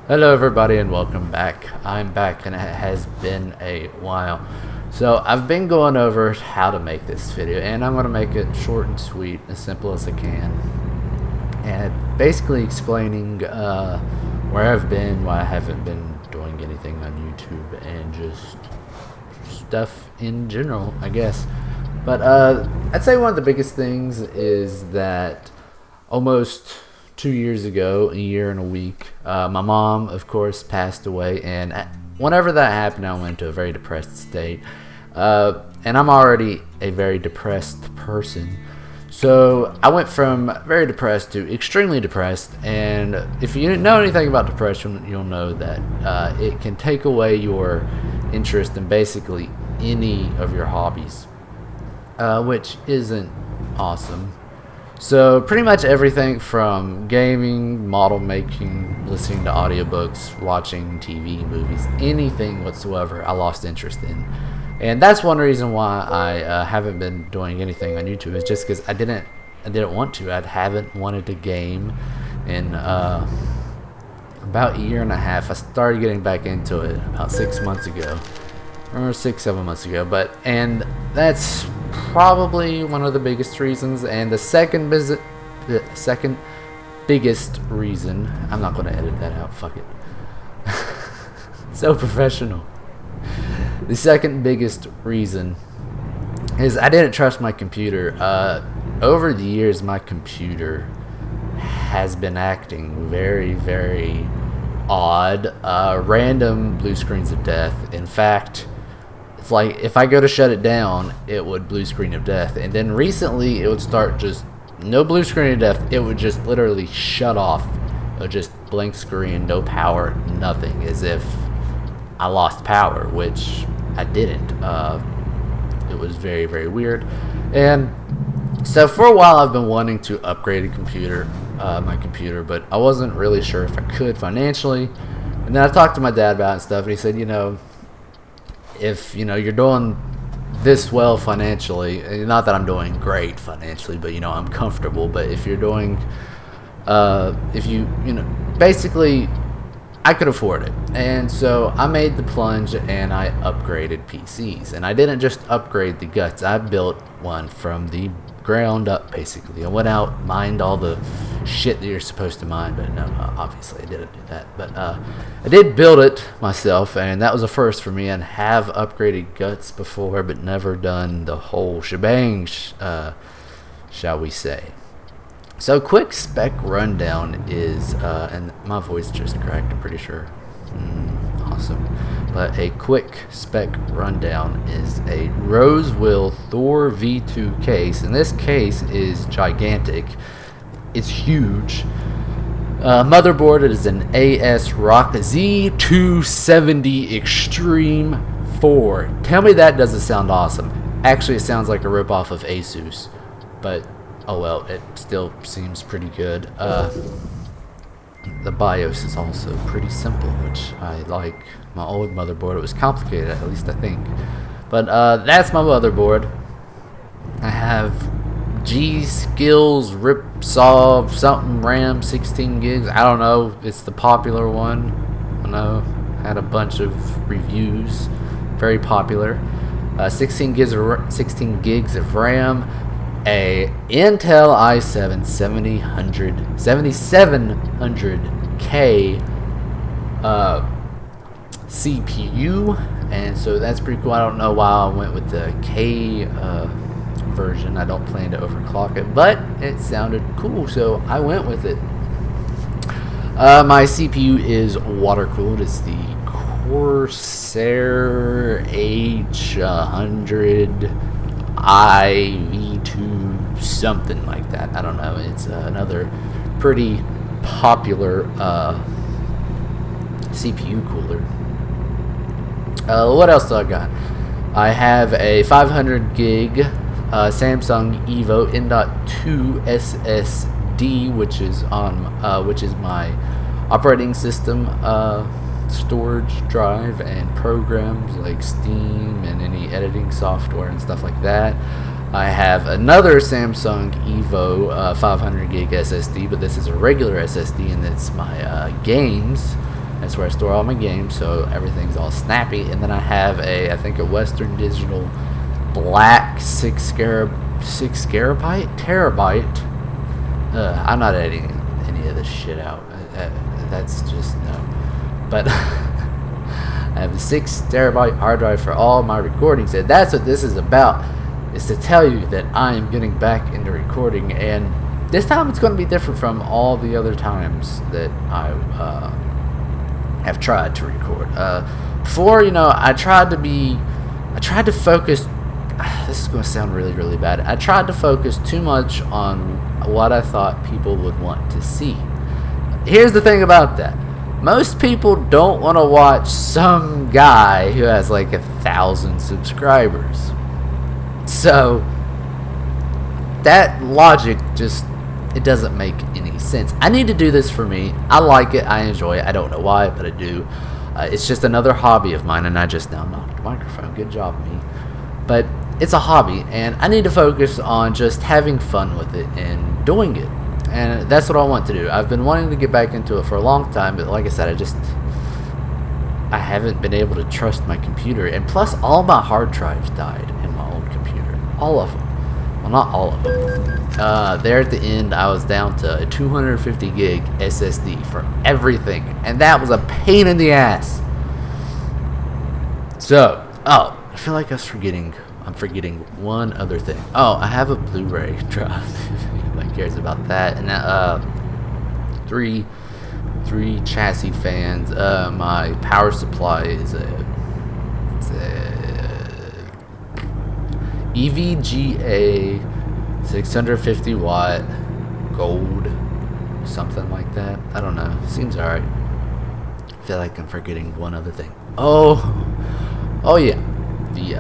Hello, everybody, and welcome back. I'm back, and it has been a while. So, I've been going over how to make this video, and I'm going to make it short and sweet, as simple as I can. And basically explaining where I've been, why I haven't been doing anything on YouTube, and just stuff in general, I guess. But I'd say one of the biggest things is that almost 2 years ago, a year and a week, my mom, of course, passed away, and whenever that happened, I went into a very depressed state. And I'm already a very depressed person. So I went from very depressed to extremely depressed, and if you know anything about depression, you'll know that it can take away your interest in basically any of your hobbies, which isn't awesome. So pretty much everything from gaming, model making, listening to audiobooks, watching TV, movies, anything whatsoever, I lost interest in. And that's one reason why I haven't been doing anything on YouTube. Is just because I didn't want to. I haven't wanted to game in about a year and a half. I started getting back into it about 6 months ago, or 6-7 months ago. And that's probably one of the biggest reasons. And the second biggest reason, I'm not going to edit that out. Fuck it. So professional. The second biggest reason is I didn't trust my computer. Over the years, my computer has been acting very, very odd. Random blue screens of death. In fact, it's like if I go to shut it down, it would blue screen of death. And then recently, it would start just no blue screen of death. It would just literally shut off. It would just blank screen, no power, nothing, as if I lost power, which I didn't. It was very, very weird. And so for a while, I've been wanting to upgrade my computer, but I wasn't really sure if I could financially. And then I talked to my dad about it and stuff, and he said, if you're doing this well financially, and not that I'm doing great financially, but I'm comfortable. But if you're doing, basically, I could afford it. And so I made the plunge and I upgraded PCs. And I didn't just upgrade the guts. I built one from the ground up, basically. I went out, mined all the shit that you're supposed to mine. But no, obviously I didn't do that. But I did build it myself. And that was a first for me. And have upgraded guts before, but never done the whole shebang, shall we say. So quick spec rundown is, and my voice just cracked, I'm pretty sure. Awesome. But a quick spec rundown is a Rosewill Thor V2 case, and this case is gigantic. It's huge. Motherboard, it is an ASRock Z270 Extreme 4. Tell me that doesn't sound awesome. Actually, it sounds like a ripoff of Asus, but oh well, it still seems pretty good. The BIOS is also pretty simple, which I like. My old motherboard, it was complicated, at least I think. But that's my motherboard. I have G-Skills Ripsaw something RAM 16 gigs. I don't know. It's the popular one. I know. Had a bunch of reviews. Very popular. 16 gigs of RAM. A Intel i7 7700K CPU, and so that's pretty cool. I don't know why I went with the K version. I don't plan to overclock it, but it sounded cool, so I went with it. My CPU is water cooled. It's the Corsair H100 IV2 something like that. I don't know. It's another pretty popular CPU cooler. What else do I got? I have a 500 gig Samsung Evo M.2 SSD, which is my operating system storage drive and programs like Steam and any editing software and stuff like that. I have another Samsung Evo 500 gig SSD, but this is a regular SSD, and it's my games That's where I store all my games, so everything's all snappy. And then I have I think a Western Digital black 6 terabyte. I'm not editing any of this shit out. That's just no. But I have a 6 terabyte hard drive for all my recordings, and that's what this is about. Is to tell you that I am getting back into recording, and this time it's going to be different from all the other times that I have tried to record. Before, I tried to focus. This is going to sound really, really bad. I tried to focus too much on what I thought people would want to see. Here's the thing about that. Most people don't want to watch some guy who has like 1,000 subscribers. So that logic it doesn't make any sense. I need to do this for me. I like it. I enjoy it. I don't know why, but I do. It's just another hobby of mine, and I just now knocked the microphone. Good job, me. But it's a hobby, and I need to focus on just having fun with it and doing it. And that's what I want to do. I've been wanting to get back into it for a long time, but like I said, I haven't been able to trust my computer. And plus, all my hard drives died in my old computer. All of them. Well, not all of them. There at the end, I was down to a 250 gig SSD for everything. And that was a pain in the ass. So, I feel like I'm forgetting one other thing. I have a Blu-ray drive, if anybody cares about that. And three chassis fans. My power supply is a EVGA 650 watt gold, something like that. I don't know. Seems alright. I feel like I'm forgetting one other thing. Oh yeah, the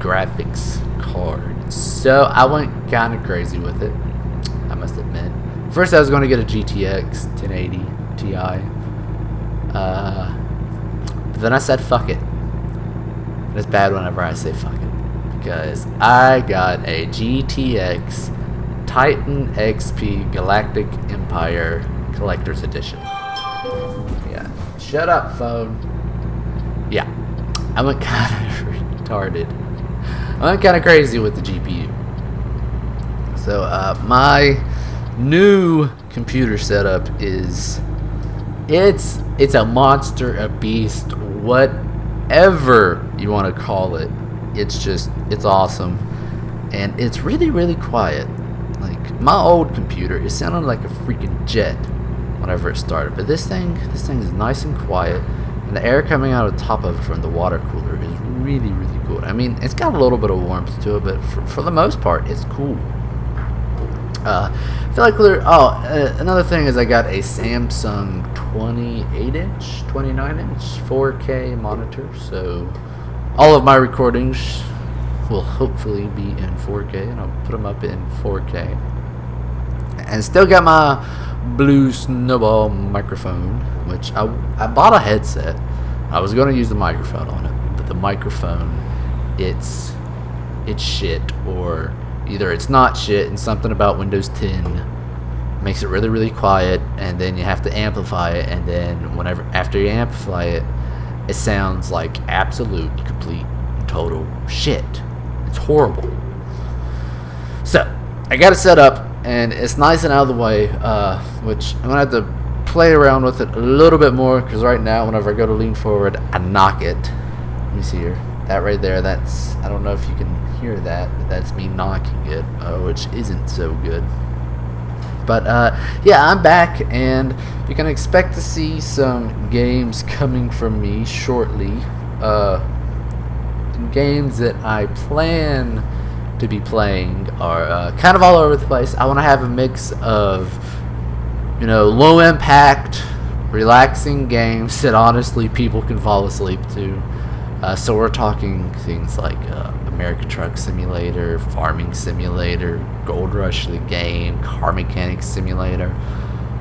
graphics card. So I went kind of crazy with it, I must admit. First I was going to get a GTX 1080 Ti, but then I said fuck it. It's bad whenever I say fuck it, because I got a GTX Titan XP Galactic Empire Collector's Edition. Yeah, shut up, phone. Yeah, I went kind of retarded. I went kind of crazy with the GPU. So my new computer setup it's a monster, a beast, whatever you want to call it. It's awesome, and it's really, really quiet. Like my old computer, it sounded like a freaking jet whenever it started, but this thing is nice and quiet, and the air coming out of the top of it from the water cooler is really, really cool. I mean, it's got a little bit of warmth to it, but for the most part, it's cool. I feel like another thing is I got a Samsung 29-inch 4K monitor, so all of my recordings will hopefully be in 4K, and I'll put them up in 4K. And still got my Blue Snowball microphone, which I bought a headset. I was going to use the microphone on it, but the microphone, it's shit, or either it's not shit and something about Windows 10 makes it really, really quiet, and then you have to amplify it, and then after you amplify it, it sounds like absolute, complete, total shit. It's horrible. So I got it set up, and it's nice and out of the way, which I'm gonna have to play around with it a little bit more, because right now whenever I go to lean forward, I knock it. Let me see here. That right there, that's, I don't know if you can hear that, but that's me knocking it, which isn't so good. But yeah, I'm back, and you can expect to see some games coming from me shortly. Games that I plan to be playing are kind of all over the place. I want to have a mix of, low impact, relaxing games that honestly people can fall asleep to. So we're talking things like American Truck Simulator, Farming Simulator, Gold Rush the game, Car Mechanics Simulator.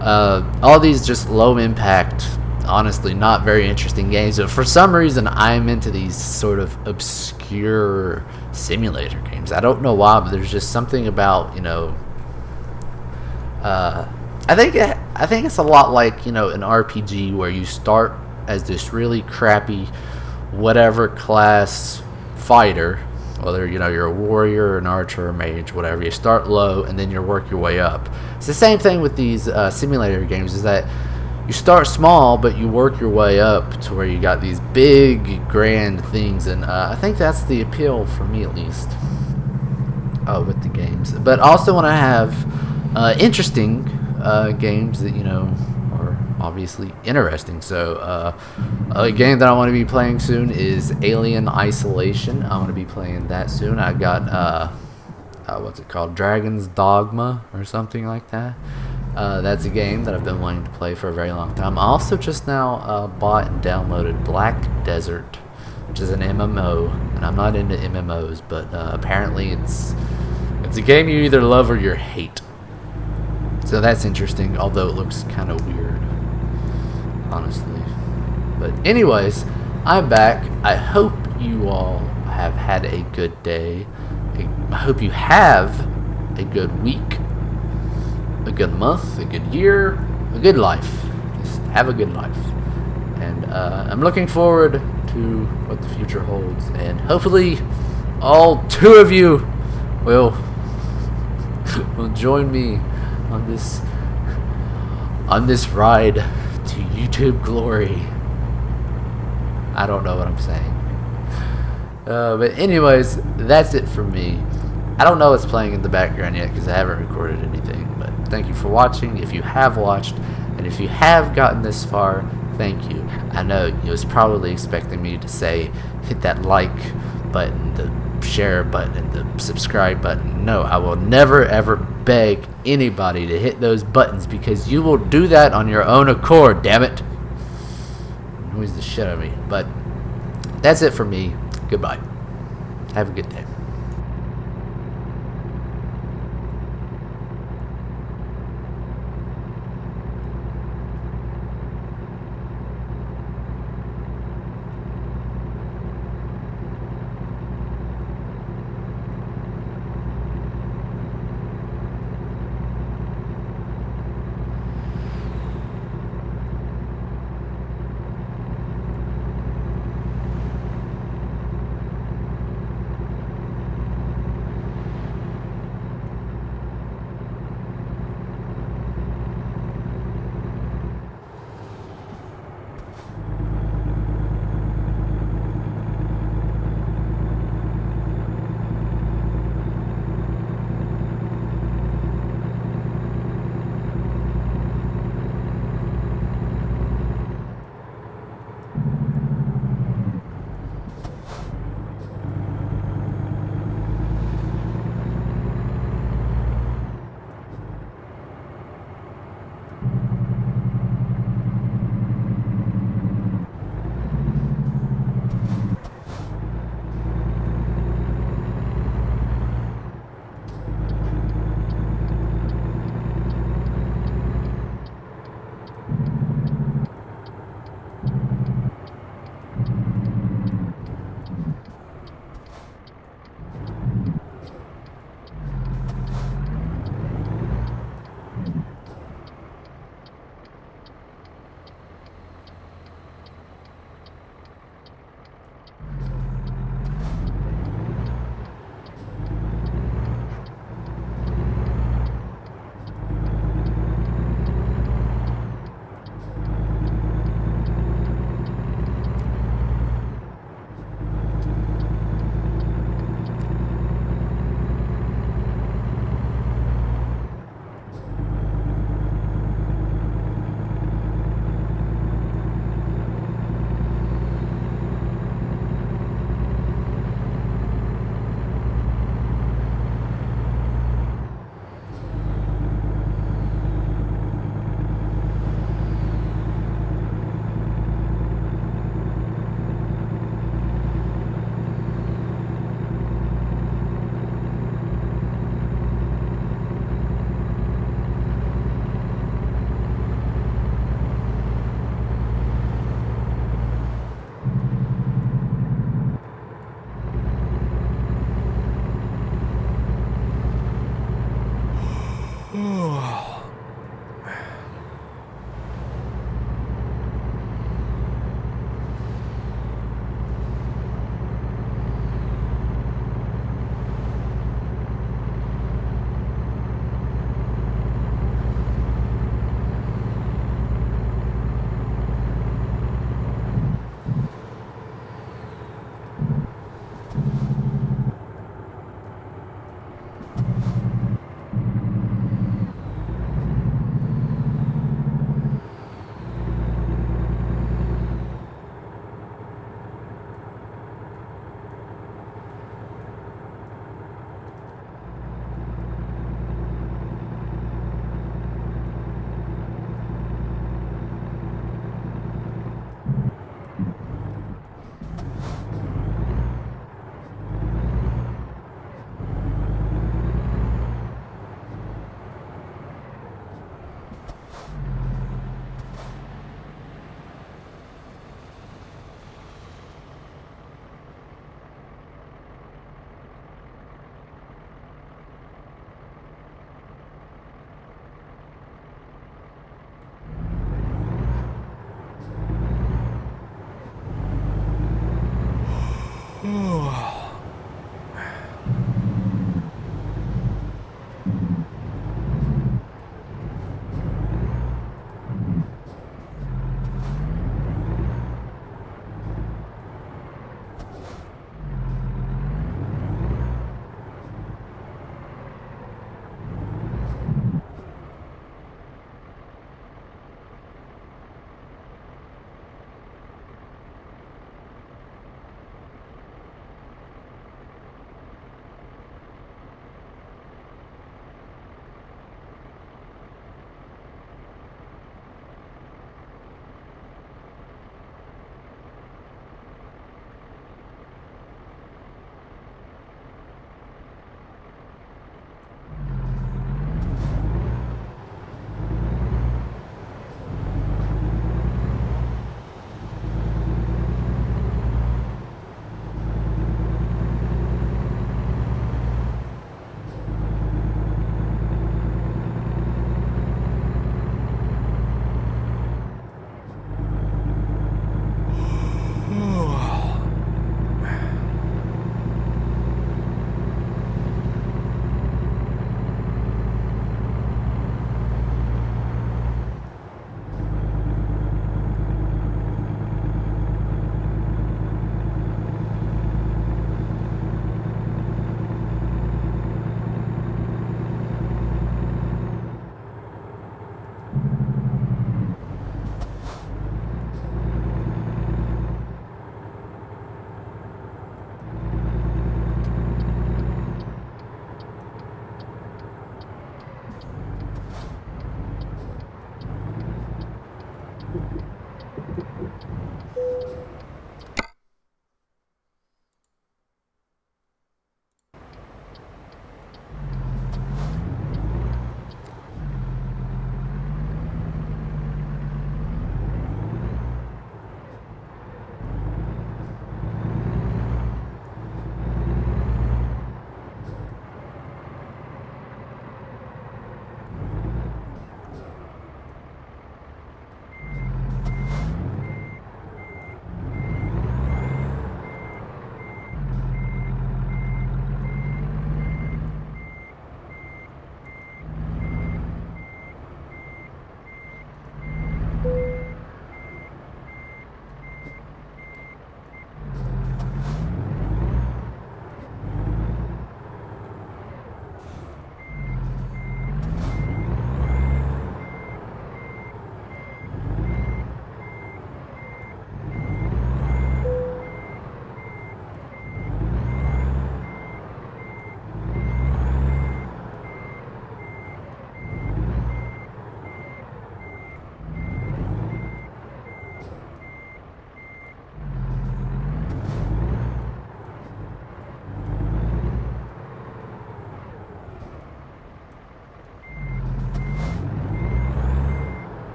All these just low impact, honestly not very interesting games, but for some reason I'm into these sort of obscure simulator games. I don't know why, but there's just something about I think it's a lot like, you know, an RPG where you start as this really crappy whatever class fighter, whether, you know, you're a warrior, an archer, a mage, whatever. You start low and then you work your way up. It's the same thing with these simulator games, is that you start small but you work your way up to where you got these big grand things, and I think that's the appeal for me, at least, with the games. But also when I have interesting games that, you know, are obviously interesting. So a game that I want to be playing soon is Alien Isolation. I want to be playing that soon. I got what's it called, Dragon's Dogma or something like that. That's a game that I've been wanting to play for a very long time. I also just now bought and downloaded Black Desert, which is an MMO, and I'm not into MMOs, but apparently it's a game you either love or you hate. So that's interesting, although it looks kind of weird, honestly. But anyways, I'm back. I hope you all have had a good day. I hope you have a good week, a good month, a good year, a good life. Just have a good life. And I'm looking forward to what the future holds. And hopefully all two of you will join me on this ride to YouTube glory. I don't know what I'm saying. But anyways, that's it for me. I don't know what's playing in the background yet because I haven't recorded anything. But thank you for watching. If you have watched, and if you have gotten this far, thank you. I know you was probably expecting me to say hit that like button, the share button, the subscribe button. No, I will never ever beg anybody to hit those buttons, because you will do that on your own accord, damn it. It annoys the shit out of me. But that's it for me. Goodbye. Have a good day.